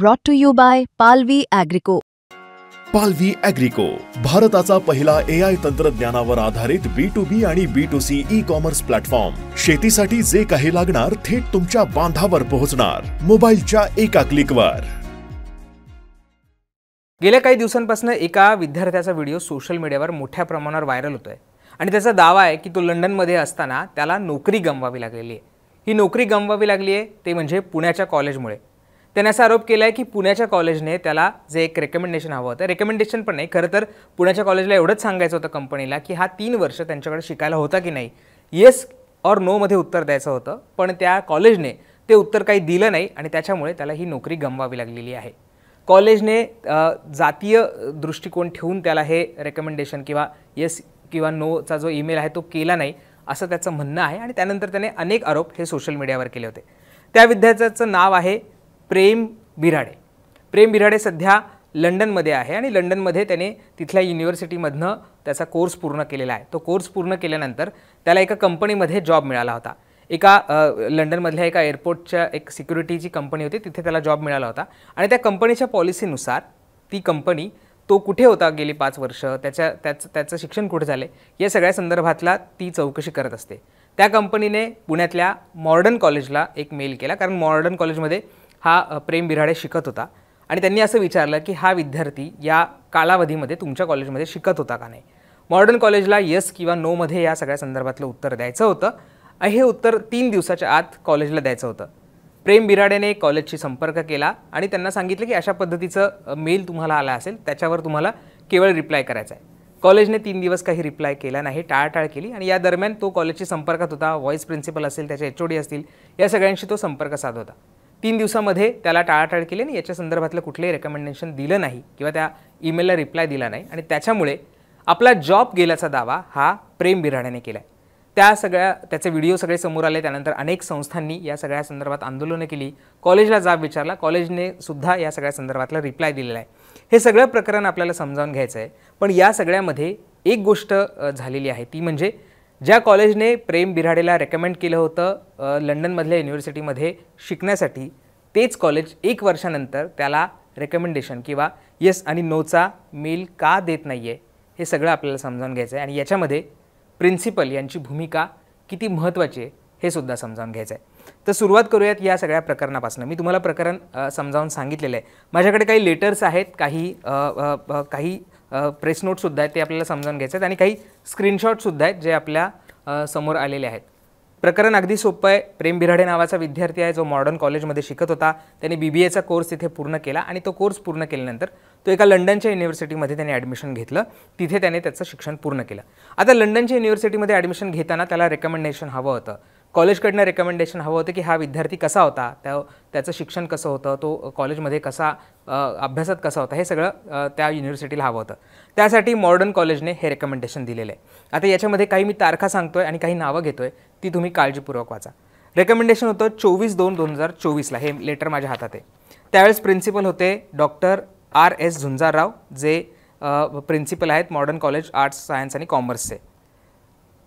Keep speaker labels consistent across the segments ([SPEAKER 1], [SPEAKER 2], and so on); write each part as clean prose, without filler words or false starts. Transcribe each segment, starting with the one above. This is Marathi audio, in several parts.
[SPEAKER 1] Brought to you by Palvi Agrico.
[SPEAKER 2] पालवी ॲग्रिको, भारताचा पहिला AI तंत्रज्ञानावर आधारित B2B आणि B2C ई-कॉमर्स प्लॅटफॉर्म. शेतीसाठी जे काही लागणार थेट तुमच्या बांधावर पोहोचणार, मोबाईलच्या एका क्लिकवर.
[SPEAKER 3] गेल्या काही दिवसांपासून एका विद्यार्थ्याचा व्हिडिओ सोशल मीडियावर मोठ्या प्रमाणावर व्हायरल होतोय आणि त्याचा दावा आहे की तो लंडनमध्ये असताना त्याला नोकरी गमवावी लागलेली आहे. ही नोकरी गमवावी लागली आहे ते म्हणजे पुण्याच्या कॉलेजमुळे. त्याने असा आरोप केला आहे की पुण्याच्या कॉलेजने त्याला जे एक रेकमेंडेशन हवं होतं, रेकमेंडेशन पण नाही, खरं तर पुण्याच्या कॉलेजला एवढंच सांगायचं होतं कंपनीला की हा 3 वर्ष त्यांच्याकडे शिकायला होता की नाही, येस ऑर नोमध्ये उत्तर द्यायचं होतं, पण त्या कॉलेजने ते उत्तर काही दिलं नाही आणि त्याच्यामुळे त्याला ही नोकरी गमवावी लागलेली आहे. कॉलेजने जातीय दृष्टिकोन ठेवून त्याला हे रेकमेंडेशन किंवा येस किंवा नोचा जो ईमेल आहे तो केला नाही असं त्याचं म्हणणं आहे आणि त्यानंतर त्याने अनेक आरोप हे सोशल मीडियावर केले होते. त्या विद्यार्थ्याचं नाव आहे प्रेम बिराडे. प्रेम बिराडे सध्या लंडनमध्ये आहे आणि लंडनमध्ये त्याने तिथल्या युनिव्हर्सिटीमधनं त्याचा कोर्स पूर्ण केलेला आहे. तो कोर्स पूर्ण केल्यानंतर त्याला एका कंपनीमध्ये जॉब मिळाला होता. एका लंडनमधल्या एका एअरपोर्टच्या एक सिक्युरिटीची कंपनी होती, तिथे त्याला जॉब मिळाला होता आणि त्या कंपनीच्या पॉलिसीनुसार ती कंपनी तो कुठे होता गेली 5 वर्ष, त्याचं शिक्षण कुठे झाले या सगळ्या संदर्भातला ती चौकशी करत असते. त्या कंपनीने पुण्यातल्या मॉडर्न कॉलेजला एक मेल केला, कारण मॉडर्न कॉलेजमध्ये हा प्रेम बिराडे शिकत होता आणि त्यांनी असं विचारलं की हा विद्यार्थी या कालावधीमध्ये तुमच्या कॉलेजमध्ये शिकत होता का नाही. मॉडर्न कॉलेजला येस किंवा नोमध्ये या सगळ्या संदर्भातलं उत्तर द्यायचं होतं आणि हे उत्तर 3 दिवसाच्या आत कॉलेजला द्यायचं होतं. प्रेम बिराडेने कॉलेजशी संपर्क केला आणि त्यांना सांगितलं की अशा पद्धतीचं मेल तुम्हाला आला असेल, त्याच्यावर तुम्हाला केवळ रिप्लाय करायचा आहे. कॉलेजने 3 दिवस काही रिप्लाय केला नाही, टाळाटाळ केली आणि या दरम्यान तो कॉलेजशी संपर्कात होता. व्हाईस प्रिन्सिपल असेल, त्याचे HOD असतील, या सगळ्यांशी तो संपर्क साधत होता. 3 दिवसामध्ये त्याला टाळाटाळ केली आणि याच्या संदर्भातलं कुठलंही रेकमेंडेशन दिलं नाही किंवा त्या ईमेलला रिप्लाय दिला नाही आणि त्याच्यामुळे आपला जॉब गेल्याचा दावा हा प्रेम बिराडेने केला आहे. त्याचे व्हिडिओ सगळे समोर आले. त्यानंतर अनेक संस्थांनी या सगळ्या संदर्भात आंदोलनं केली, कॉलेजला जाब विचारला, कॉलेजने सुद्धा या सगळ्या संदर्भातला रिप्लाय दिलेला आहे. हे सगळं प्रकरण आपल्याला समजावून घ्यायचं आहे. पण या सगळ्यामध्ये एक गोष्ट झालेली आहे, ती म्हणजे ज्या कॉलेजने प्रेम बिराडेला रेकमेंड केलं होतं लंडनमधल्या युनिव्हर्सिटीमध्ये शिकण्यासाठी, तेच कॉलेज 1 वर्षानंतर त्याला रेकमेंडेशन किंवा येस आणि नोचा मेल का देत नाही आहे, हे सगळं आपल्याला समजावून घ्यायचं आहे आणि याच्यामध्ये प्रिन्सिपल यांची भूमिका किती महत्त्वाची आहे हे सुद्धा समजावून घ्यायचं आहे. तर सुरुवात करूयात या सगळ्या प्रकरणापासून. मी तुम्हाला प्रकरण समजावून सांगितलेलं आहे. माझ्याकडे काही लेटर्स आहेत, काही प्रेस नोटसुद्धा आहेत, ते आपल्याला समजावून घ्यायचे आहेत आणि काही स्क्रीनशॉटसुद्धा आहेत जे आपल्या समोर आलेले आहेत. प्रकरण अगदी सोपं आहे. प्रेम बिराडे नावाचा विद्यार्थी आहे जो मॉडर्न कॉलेजमध्ये शिकत होता. त्याने BBAचा कोर्स तिथे पूर्ण केला आणि तो कोर्स पूर्ण केल्यानंतर तो एका लंडनच्या युनिव्हर्सिटीमध्ये त्याने ॲडमिशन घेतलं. तिथे त्याने त्याचं शिक्षण पूर्ण केलं. आता लंडनच्या युनिव्हर्सिटीमध्ये ॲडमिशन घेताना त्याला रेकमेंडेशन हवं होतं, कॉलेजकडनं रेकमेंडेशन हवं होतं की हा विद्यार्थी कसा होता, त्याचं शिक्षण कसं होतं, तो कॉलेजमध्ये कसा अभ्यासात कसा होता, हे सगळं त्या युनिव्हर्सिटीला हवं होतं. त्यासाठी मॉडर्न कॉलेजने हे रेकमेंडेशन दिलेलं आहे. आता याच्यामध्ये काही मी तारखा सांगतोय आणि काही नावं घेतोय, ती तुम्ही काळजीपूर्वक वाचा. रेकमेंडेशन होतं 24/2/2024ला. हे लेटर माझ्या हातात आहे. त्यावेळेस प्रिन्सिपल होते डॉक्टर RS झुंजारराव, जे प्रिन्सिपल आहेत मॉडर्न कॉलेज आर्ट्स, सायन्स आणि कॉमर्सचे.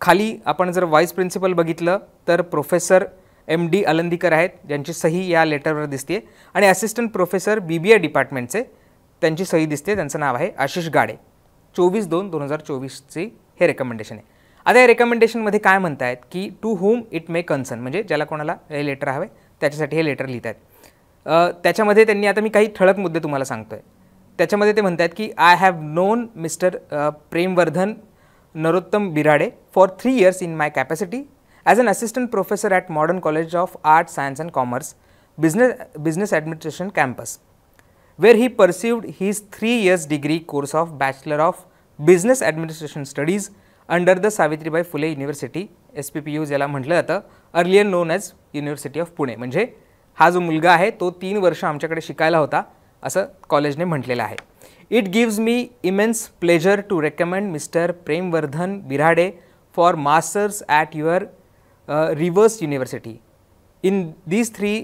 [SPEAKER 3] खाली आपण जर व्हाईस प्रिन्सिपल बघितलं तर प्रोफेसर MD अलंदीकर आहेत, ज्यांची सही या लेटरवर दिसते आणि असिस्टंट प्रोफेसर BBA डिपार्टमेंटचे त्यांची सही दिसते. त्यांचं नाव आहे आशिष गाडे. 24/2/2024ची हे रेकमेंडेशन आहे. आता या रेकमेंडेशनमध्ये काय म्हणतायत की to whom it may concern, म्हणजे ज्याला कोणाला हे लेटर हवे त्याच्यासाठी हे लेटर लिहित आहेत. त्याच्यामध्ये त्यांनी, आता मी काही ठळक मुद्दे तुम्हाला सांगतोय, त्याच्यामध्ये ते म्हणतात की I have non mister Premvardhan Narottam Birade for 3 years in my capacity as an assistant professor at Modern College of Arts, Science and Commerce, Business Administration campus, where he pursued his 3 years degree course of Bachelor of Business Administration Studies under the Savitribai Phule University, SPPU ज्याला म्हटलं जातं, earlier non as university of Pune. म्हणजे हा जो मुलगा आहे तो 3 वर्ष आमच्याकडे शिकायला होता असं कॉलेजने म्हटलेलं आहे. It gives me immense pleasure to recommend Mr. Premvardhan Birade for masters at your Reverse University. In these 3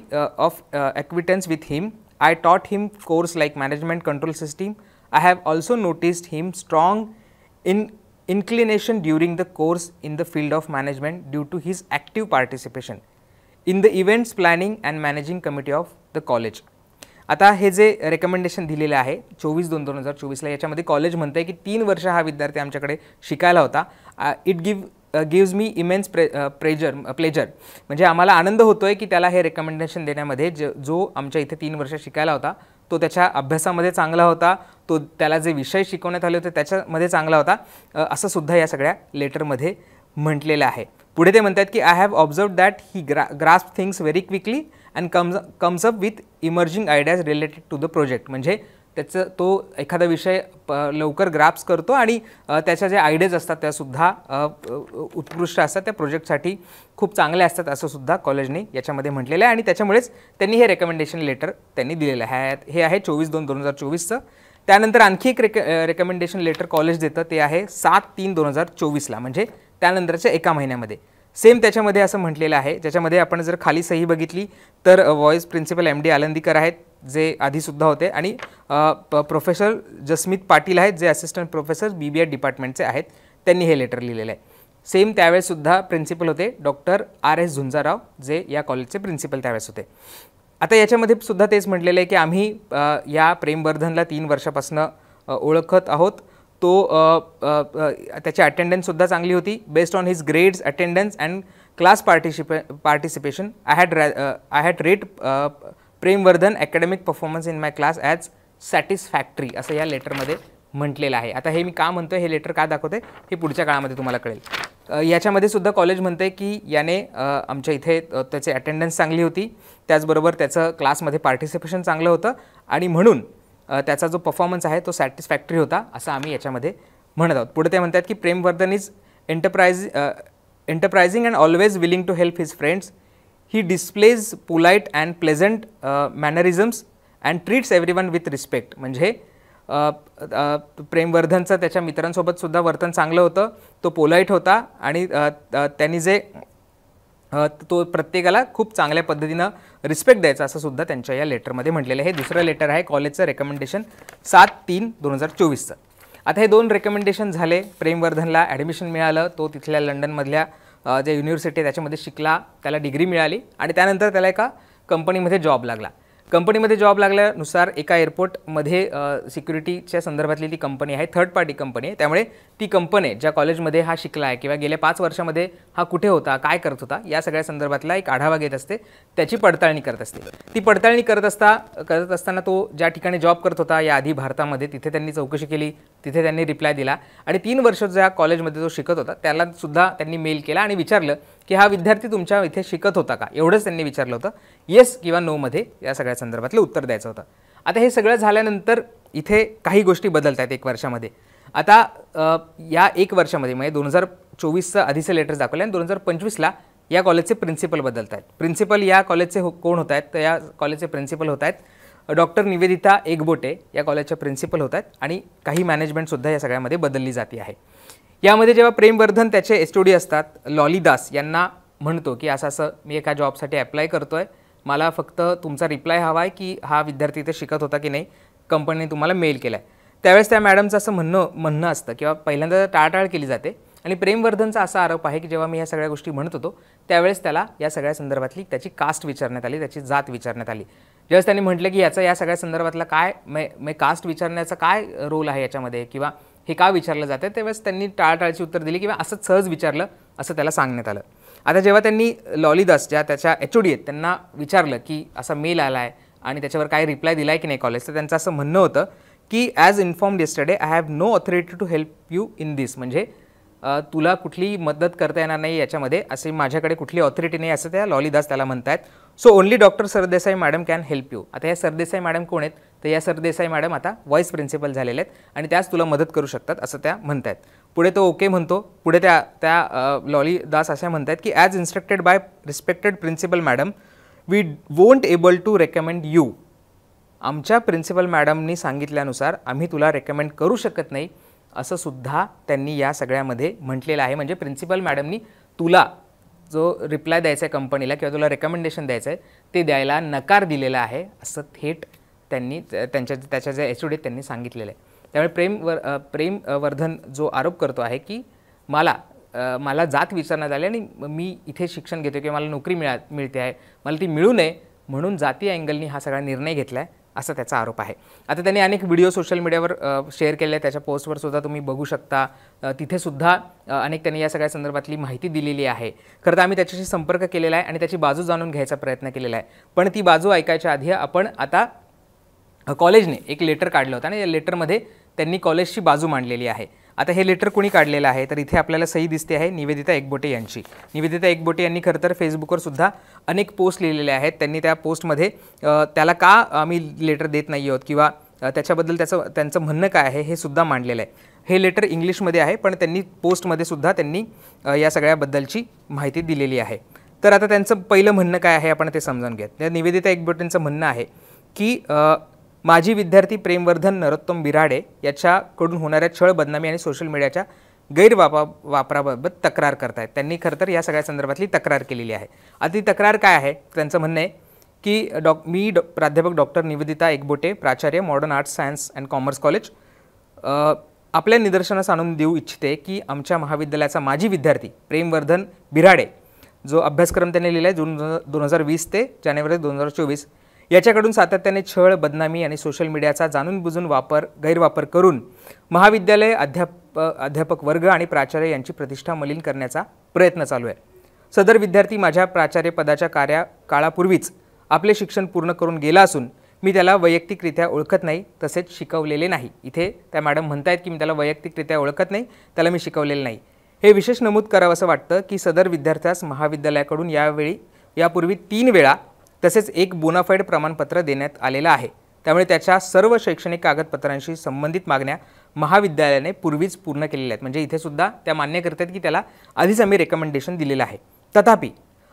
[SPEAKER 3] of acquaintance with him, I taught him course like management control system. I have also noticed him strong inclination during the course in the field of management due to his active participation in the events planning and managing committee of the college. आता हे जे रेकमेंडेशन दिलेलं आहे 24/2/2024ला, याच्यामध्ये कॉलेज म्हणतं आहे की 3 वर्ष हा विद्यार्थी आमच्याकडे शिकायला होता. It gives me immense pleasure, म्हणजे आम्हाला आनंद होतोय की त्याला हे रेकमेंडेशन देण्यामध्ये. जो आमच्या इथे 3 वर्ष शिकायला होता तो त्याच्या अभ्यासामध्ये चांगला होता, तो त्याला जे विषय शिकवण्यात आले होते त्याच्यामध्ये चांगला होता, असं सुद्धा या सगळ्या लेटरमध्ये म्हटलेलं आहे. पुढे ते म्हणतात की I have observed that he grasp things very quickly and comes up with emerging ideas related to the project. म्हणजे तो एखादा विषय लवकर ग्राप्स करतो आणि त्याच्या ज्या आयडियाज असतात त्यासुद्धा उत्कृष्ट असतात, त्या प्रोजेक्टसाठी खूप चांगले असतात, असं सुद्धा कॉलेजने याच्यामध्ये म्हटलेलं आहे. आणि त्याच्यामुळेच त्यांनी हे रेकमेंडेशन लेटर त्यांनी दिलेलं आहे. हे आहे 24/2/2024चं. त्यानंतर आणखी एक रेकमेंडेशन लेटर कॉलेज देतं, ते आहे 7/3/2024ला, म्हणजे त्यानंतरच्या एका महिन्यामध्ये. सेम त्याच्यामध्ये असं म्हटलेलं आहे, ज्याच्यामध्ये आपण जर खाली सही बघितली तर व्हाईस प्रिन्सिपल MD आलंदीकर आहेत, जे आधीसुद्धा होते, आणि प्रोफेसर जसमीत पाटील आहेत, जे असिस्टंट प्रोफेसर BBI डिपार्टमेंटचे आहेत. त्यांनी हे लेटर लिहिलेलं आहे. सेम त्यावेळेससुद्धा प्रिन्सिपल होते डॉक्टर RS झुंजाराव, जे या कॉलेजचे प्रिन्सिपल त्यावेळेस होते. आता याच्यामध्ये सुद्धा तेच म्हटलेलं आहे की आम्ही या प्रेमवर्धनला 3 वर्षापासून ओळखत आहोत. त्याची अटेंडन्ससुद्धा चांगली होती. Based on his grades, attendance and class participation I had rate Premvardhan academic performance in my class as satisfactory, असं या लेटरमध्ये म्हटलेलं आहे. आता हे मी का म्हणतोय, हे लेटर का दाखवते, हे पुढच्या काळामध्ये तुम्हाला कळेल. याच्यामध्ये सुद्धा कॉलेज म्हणते की याने आमच्या इथे त्याचे अटेंडन्स चांगली होती, त्याचबरोबर त्याचं क्लासमध्ये पार्टिसिपेशन चांगलं होतं, आणि म्हणून त्याचा जो परफॉर्मन्स आहे तो सॅटिस्फॅक्टरी होता, असं आम्ही याच्यामध्ये म्हणत आहोत. पुढे ते म्हणतात की Premvardhan is enterprising and always willing to help his friends. He displays polite and pleasant mannerisms and treats everyone with respect. म्हणजे प्रेमवर्धनचं त्याच्या मित्रांसोबत सुद्धा वर्तन चांगलं होतं, तो पोलाईट होता, आणि त्यांनी जे तो प्रत्येकाला खूप चांगल्या पद्धतीनं रिस्पेक्ट द्यायचा, असं सुद्धा त्यांच्या या लेटरमध्ये म्हटलेलं आहे. हे दुसरं लेटर आहे कॉलेजचं रेकमेंडेशन 7/3/2024चं. आता हे 2 रेकमेंडेशन झाले. प्रेमवर्धनला ॲडमिशन मिळालं, तो तिथल्या लंडनमधल्या जे युनिव्हर्सिटी आहे त्याच्यामध्ये शिकला, त्याला डिग्री मिळाली, आणि त्यानंतर त्याला एका कंपनीमध्ये जॉब लागला. कंपनीमध्ये जॉब लागल्यानुसार एका एअरपोर्टमध्ये सिक्युरिटीच्या संदर्भातली ती कंपनी आहे, थर्ड पार्टी कंपनी आहे. त्यामुळे ती कंपनी ज्या कॉलेजमध्ये हा शिकला आहे किंवा गेल्या 5 वर्षामध्ये हा कुठे होता, काय करत होता, या सगळ्या संदर्भातला एक आढावा घेत असते, त्याची पडताळणी करत असते. ती पडताळणी करत असताना तो ज्या ठिकाणी जॉब करत होता याआधी भारतामध्ये, तिथे त्यांनी चौकशी केली, तिथे त्यांनी रिप्लाय दिला, आणि 3 वर्ष ज्या कॉलेजमध्ये तो शिकत होता त्याला सुद्धा त्यांनी मेल केला आणि विचारलं की हा विद्यार्थी तुमच्या इथे शिकत होता का, एवढंच त्यांनी विचारलं होतं. येस किंवा नोमध्ये या सगळ्या संदर्भातलं उत्तर द्यायचं होतं. आता हे सगळं झाल्यानंतर इथे काही गोष्टी बदलत आहेत 1 वर्षामध्ये. आता या 1 वर्षामध्ये म्हणजे 2024चं आधीचं लेटर्स दाखवलं आणि 2025ला या कॉलेजचे प्रिन्सिपल बदलत आहेत. प्रिन्सिपल या कॉलेजचे कोण होत आहेत, तर या कॉलेजचे प्रिन्सिपल होत आहेत डॉक्टर निवेदिता एकबोटे, या कॉलेजच्या प्रिन्सिपल होत आहेत, आणि काही मॅनेजमेंटसुद्धा या सगळ्यामध्ये बदलली जाते आहे. यामध्ये जेव्हा प्रेमवर्धन त्याचे HOD असतात लॉलीदास यांना म्हणतो की असं मी एका जॉबसाठी अप्लाय करतो आहे, मला फक्त तुमचा रिप्लाय हवा आहे की हा विद्यार्थी इथे शिकत होता की नाही, कंपनीने तुम्हाला मेल केला आहे. त्यावेळेस त्या मॅडमचं असं म्हणणं असतं किंवा पहिल्यांदा टाळाटाळ केली जाते, आणि प्रेमवर्धनचा असा आरोप आहे की जेव्हा मी ह्या सगळ्या गोष्टी म्हणत होतो त्यावेळेस त्याला या सगळ्या संदर्भातली त्याची कास्ट विचारण्यात आली, त्याची जात विचारण्यात आली. ज्यावेळेस त्यांनी म्हटलं की याचा या सगळ्या संदर्भातला काय कास्ट विचारण्याचा काय रोल आहे याच्यामध्ये, किंवा हे का विचारलं जातं, त्यावेळेस त्यांनी टाळाटाळची उत्तर दिली किंवा असंच सहज विचारलं असं त्याला सांगण्यात आलं. आता जेव्हा त्यांनी लॉलीदास ज्या त्याच्या HOD आहेत त्यांना विचारलं की असा मेल आला आहे आणि त्याच्यावर काय रिप्लाय दिला आहे की नाही कॉलेज, तर त्यांचं असं म्हणणं होतं की as informed yesterday I have no authority to help you in this. म्हणजे तुला कुठली मदत करता येणार नाही याच्यामध्ये, असे माझ्याकडे कुठली ऑथॉरिटी नाही असं त्या लॉलीदास त्याला म्हणतात. So only doctor Sardesai madam can help you. आता या सरदेसाई मॅडम कोण आहेत, तर या सरदेसाई मॅडम आता व्हाईस प्रिन्सिपल झालेले आहेत आणि त्याच तुला मदत करू शकतात असं त्या म्हणतात. पुढे तो ओके म्हणतो. पुढे त्या लॉलीदास अशा म्हणतात की as instructed by respected principal madam we won't able to recommend you. आमच्या प्रिन्सिपल मॅडमनी सांगितल्यानुसार आम्ही तुला रेकमेंड करू शकत नाही असं सुद्धा त्यांनी या सगळ्यामध्ये म्हटलेलं आहे. म्हणजे प्रिन्सिपल मॅडमनी तुला जो रिप्लाय द्यायचा आहे कंपनीला किंवा तुला रेकमेंडेशन द्यायचं आहे ते द्यायला नकार दिलेला आहे असं थेट त्यांनी त्याच्या जे HOD त्यांनी सांगितलेलं आहे. त्यामुळे प्रेमवर्धन जो आरोप करतो आहे की मला जात विचारण्यात आली आणि मी इथे शिक्षण घेतो किंवा मला नोकरी मिळते आहे, मला ती मिळू नये म्हणून जातीय अँगलनी हा सगळा निर्णय घेतला आहे, असा त्याचा आरोप आहे. आता त्यांनी अनेक व्हिडिओ सोशल मीडियावर शेअर केले, त्याच्या पोस्टवर सुद्धा तुम्ही बघू शकता. तिथे सुद्धा अनेक त्यांनी या सगळ्या संदर्भातली माहिती दिलेली आहे. खरं तर आम्ही त्याच्याशी संपर्क केलेला आहे आणि त्याची बाजू जाणून घ्यायचा प्रयत्न केलेला आहे. पण ती बाजू ऐकायच्या आधी आपण आता कॉलेजने एक लेटर काढलं होतं आणि या लेटरमध्ये त्यांनी कॉलेजची बाजू मांडलेली आहे. आता हे लेटर कोणी काढलेलं आहे तर इथे आपल्याला सही दिसते आहे निवेदिता एकबोटे यांची. निवेदिता एकबोटे यांनी खरं तर फेसबुकवर सुद्धा अनेक पोस्ट लिहिलेले आहेत. त्यांनी त्या पोस्टमध्ये त्याला का आम्ही लेटर देत नाही आहोत किंवा त्याच्याबद्दल त्यांचं म्हणणं काय आहे हे सुद्धा मांडलेलं आहे. हे लेटर इंग्लिशमध्ये आहे पण त्यांनी पोस्टमध्ये सुद्धा त्यांनी या सगळ्याबद्दलची माहिती दिलेली आहे. तर आता त्यांचं पहिलं म्हणणं काय आहे आपण ते समजून घेत. त्या निवेदिता एकबोटेंचं म्हणणं आहे की माजी विद्यार्थी प्रेमवर्धन नरोत्तम बिराडे याच्याकडून होणाऱ्या छळ, बदनामी आणि सोशल मीडियाच्या गैरवापराबाबत तक्रार करतायत. त्यांनी खरं तर या सगळ्या संदर्भातली तक्रार केलेली आहे. आता ती तक्रार काय आहे त्यांचं म्हणणं आहे की मी प्राध्यापक डॉक्टर निवेदिता एकबोटे, प्राचार्य, modern arts, science and commerce college, आपल्या निदर्शनास आणून देऊ इच्छिते की आमच्या महाविद्यालयाचा माजी विद्यार्थी प्रेमवर्धन बिराडे, जो अभ्यासक्रम त्यांनी लिहिला आहे जून 2020 ते जानेवारी 2024, याच्याकडून सातत्याने छळ, बदनामी आणि सोशल मीडियाचा जाणून बुजून गैरवापर करून महाविद्यालय, अध्यापक वर्ग आणि प्राचार्य यांची प्रतिष्ठा मलिन करण्याचा प्रयत्न चालू आहे. सदर विद्यार्थी माझ्या प्राचार्य पदाच्या काळापूर्वीच आपले शिक्षण पूर्ण करून गेला असून मी त्याला वैयक्तिकरित्या ओळखत नाही, तसेच शिकवलेले नाही. इथे त्या मॅडम म्हणतायत की मी त्याला वैयक्तिकरित्या ओळखत नाही, त्याला मी शिकवलेलं नाही. हे विशेष नमूद करावं असं वाटतं की सदर विद्यार्थ्यास महाविद्यालयाकडून यापूर्वी 3 वेळा तसेच एक बोनाफाईड प्रमाणपत्र देण्यात आलेलं आहे. त्यामुळे त्याच्या सर्व शैक्षणिक कागदपत्रांशी संबंधित मागण्या महाविद्यालयाने पूर्वीच पूर्ण केलेल्या आहेत. म्हणजे इथे सुद्धा त्या मान्य करतात की त्याला आधीच आम्ही रेकमेंडेशन दिलेलं आहे. तथापि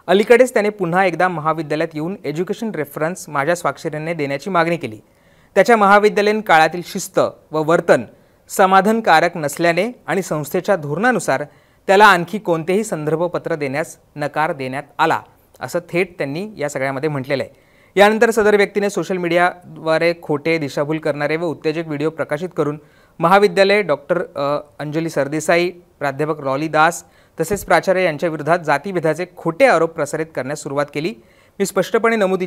[SPEAKER 3] अलीकडेच त्याने पुन्हा एकदा महाविद्यालयात येऊन एज्युकेशन रेफरन्स माझ्या स्वाक्षरीने देण्याची मागणी केली. त्याच्या महाविद्यालयीन काळातील शिस्त व वर्तन समाधानकारक नसल्याने आणि संस्थेच्या धोरणानुसार त्याला आणखी कोणतेही संदर्भपत्र देण्यास नकार देण्यात आला, असं थेट त्यांनी या सगळ्यामध्ये म्हटलेलं आहे. यानंतर सदर व्यक्तीने सोशल मीडियाद्वारे खोटे, दिशाभूल करणारे व उत्तेजक व्हिडिओ प्रकाशित करून महाविद्यालय, डॉक्टर अंजली सरदेसाई, प्राध्यापक रॉली दास तसेच प्राचार्य यांच्या विरोधात जातीभेदाचे खोटे आरोप प्रसारित करण्यास सुरुवात केली. मी स्पष्टपणे नमूद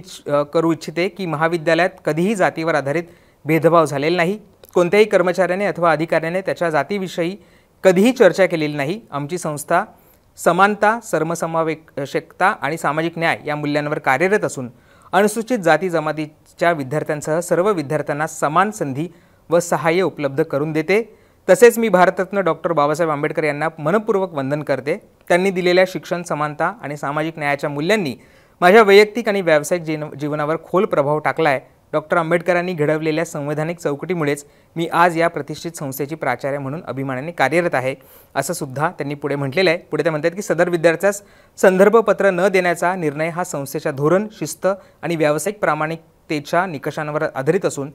[SPEAKER 3] करू इच्छिते की महाविद्यालयात कधीही जातीवर आधारित भेदभाव झालेला नाही. कोणत्याही कर्मचाऱ्याने अथवा अधिकाऱ्याने त्याच्या जातीविषयी कधीही चर्चा केलेली नाही. आमची संस्था समानता, सर्वसमावेशकता आणि सामाजिक न्याय या मूल्यांवर कार्यरत असून अनुसूचित जाती जमातीच्या विद्यार्थ्यांसह सर्व विद्यार्थ्यांना समान संधी व सहाय्य उपलब्ध करून देते. तसेच मी भारतरत्न डॉक्टर बाबासाहेब आंबेडकर यांना मनपूर्वक वंदन करते. त्यांनी दिलेल्या शिक्षण, समानता आणि सामाजिक न्यायाच्या मूल्यांनी माझ्या वैयक्तिक आणि व्यावसायिक जीवनावर खोल प्रभाव टाकला आहे. डॉक्टर आंबेडकरांनी घडवलेल्या संवैधानिक चौकटीमुळेच मी आज या प्रतिष्ठित संस्थेची प्राचार्य म्हणून अभिमानाने कार्यरत आहे, असं सुद्धा त्यांनी पुढे म्हटलेलं आहे. पुढे ते म्हणतात की सदर विद्यार्थ्यास संदर्भपत्र न देण्याचा निर्णय हा संस्थेच्या धोरण, शिस्त आणि व्यावसायिक प्रामाणिकतेच्या निकषांवर आधारित असून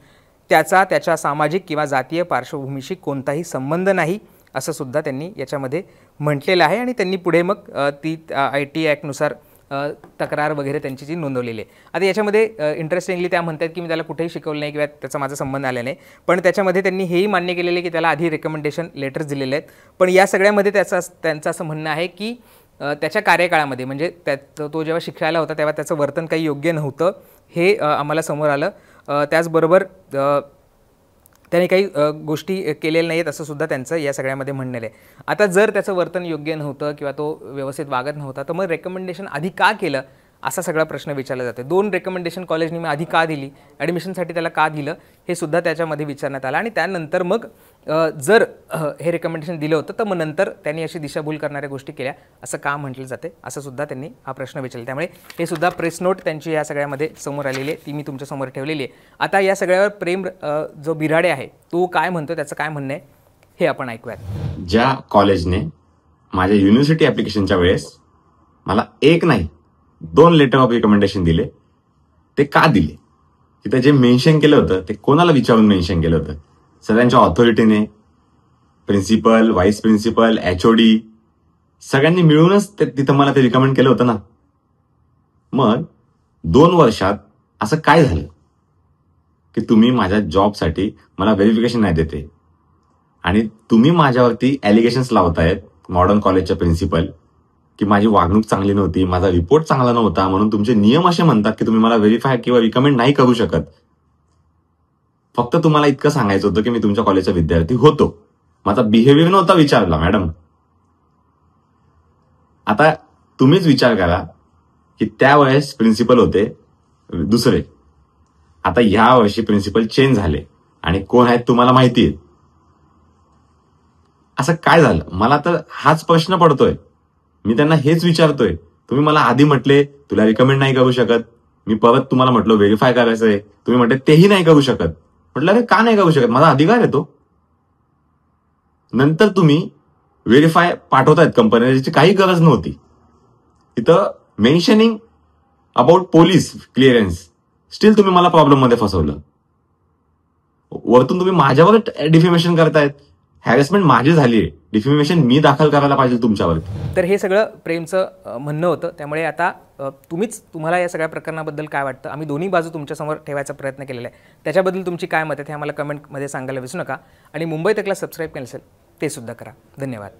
[SPEAKER 3] त्याच्या सामाजिक किंवा जातीय पार्श्वभूमीशी कोणताही संबंध नाही, असं सुद्धा त्यांनी याच्यामध्ये म्हटलेलं आहे. आणि त्यांनी पुढे मग ती IT ॲक्टनुसार तक्रार वगैरे त्यांची जी नोंदवलेली आहे. आता याच्यामध्ये इंटरेस्टिंगली त्या म्हणतात की मी त्याला कुठेही शिकवलं नाही किंवा त्याचा माझा संबंध आला नाही. पण त्याच्यामध्ये त्यांनी हेही मान्य केलेलं आहे की त्याला आधी रेकमेंडेशन लेटर्स दिलेले आहेत. पण या सगळ्यामध्ये त्यांचं असं म्हणणं आहे की त्याच्या कार्यकाळामध्ये म्हणजे तो जेव्हा शिकायला होता तेव्हा त्याचं वर्तन काही योग्य नव्हतं, हे आम्हाला समोर आलं. त्याचबरोबर त्याने काही गोष्टी केलेल्या नाहीत, असं सुद्धा त्यांचं या सगळ्यामध्ये म्हणणं आहे. आता जर त्याचं वर्तन योग्य नव्हतं किंवा तो व्यवस्थित वागत नव्हता तर मग रेकमेंडेशन आधी का केलं, असा सगळा प्रश्न विचारला जातो. 2 रेकमेंडेशन कॉलेजने मी आधी का दिली, ॲडमिशनसाठी त्याला का दिलं, हे सुद्धा त्याच्यामध्ये विचारण्यात आलं. आणि त्यानंतर मग जर हे रेकमेंडेशन दिलं होतं तर मग नंतर त्यांनी अशी दिशाभूल करणाऱ्या गोष्टी केल्या असं का म्हटलं जाते, असं सुद्धा त्यांनी हा प्रश्न विचारला. त्यामुळे हे सुद्धा प्रेस नोट त्यांची या सगळ्यामध्ये समोर आलेली आहे, ती मी तुमच्यासमोर ठेवलेली आहे. आता या सगळ्यावर प्रेम जो बिराडे आहे तो काय म्हणतो, त्याचं काय म्हणणं आहे हे आपण ऐकूयात.
[SPEAKER 4] ज्या कॉलेजने माझ्या युनिव्हर्सिटी ॲप्लिकेशनच्या वेळेस मला 1 नाही 2 लेटर ऑफ रिकमेंडेशन दिले, ते का दिले, तिथे जे मेन्शन केलं होतं ते कोणाला विचारून मेन्शन केलं होतं, सगळ्यांच्या ऑथॉरिटीने, प्रिन्सिपल, व्हाईस प्रिन्सिपल, HOD सगळ्यांनी मिळूनच तिथं मला ते रिकमेंड केलं होतं ना. मग 2 वर्षात असं काय झालं की तुम्ही माझ्या जॉबसाठी मला व्हेरिफिकेशन नाही देते आणि तुम्ही माझ्यावरती ॲलिगेशन्स लावतायत मॉडर्न कॉलेजच्या प्रिन्सिपल की माझी वागणूक चांगली नव्हती, माझा रिपोर्ट चांगला नव्हता, म्हणून तुमचे नियम असे म्हणतात की तुम्ही मला व्हेरीफाय किंवा रिकमेंड नाही करू शकत. फक्त तुम्हाला इतकं सांगायचं होतं की मी तुमच्या कॉलेजचा विद्यार्थी होतो, माझा बिहेवियर नव्हता विचारला मॅडम. आता तुम्हीच विचार करा की त्यावेळेस प्रिन्सिपल होते दुसरे, आता ह्या वर्षी प्रिन्सिपल चेंज झाले आणि कोण आहेत तुम्हाला माहिती आहे. असं काय झालं? मला तर हाच प्रश्न पडतोय. मी त्यांना हेच विचारतोय. तुम्ही मला आधी म्हटले तुला रिकमेंड नाही करू शकत, मी परत तुम्हाला म्हटलं व्हेरीफाय करायचंय, तुम्ही म्हटले तेही नाही करू शकत. म्हटलं अरे का नाही करू शकत, माझा अधिकार आहे तो. नंतर तुम्ही व्हेरीफाय पाठवतायत कंपनीला, ज्याची काही गरज नव्हती. इथं mentioning about police clearance, steel तुम्ही मला प्रॉब्लेम मध्ये फसवलं. वरतून तुम्ही माझ्यावर डिफेमेशन करतायत. हॅरेसमेंट माझी झाली आहे, डिफेमेशन मी दाखल करायला पाहिजे तुमच्यावर.
[SPEAKER 3] तर हे सगळं प्रेमचं म्हणणं होतं. त्यामुळे आता तुम्हाला या सगळ्या प्रकरणाबद्दल काय वाटतं, आम्ही दोन्ही बाजू तुमच्यासमोर ठेवायचा प्रयत्न केलेला आहे. त्याच्याबद्दल तुमची काय मत आहे ते आम्हाला कमेंटमध्ये सांगायला विसरू नका. आणि मुंबई तकला सबस्क्राईब केलं असेल ते सुद्धा करा. धन्यवाद.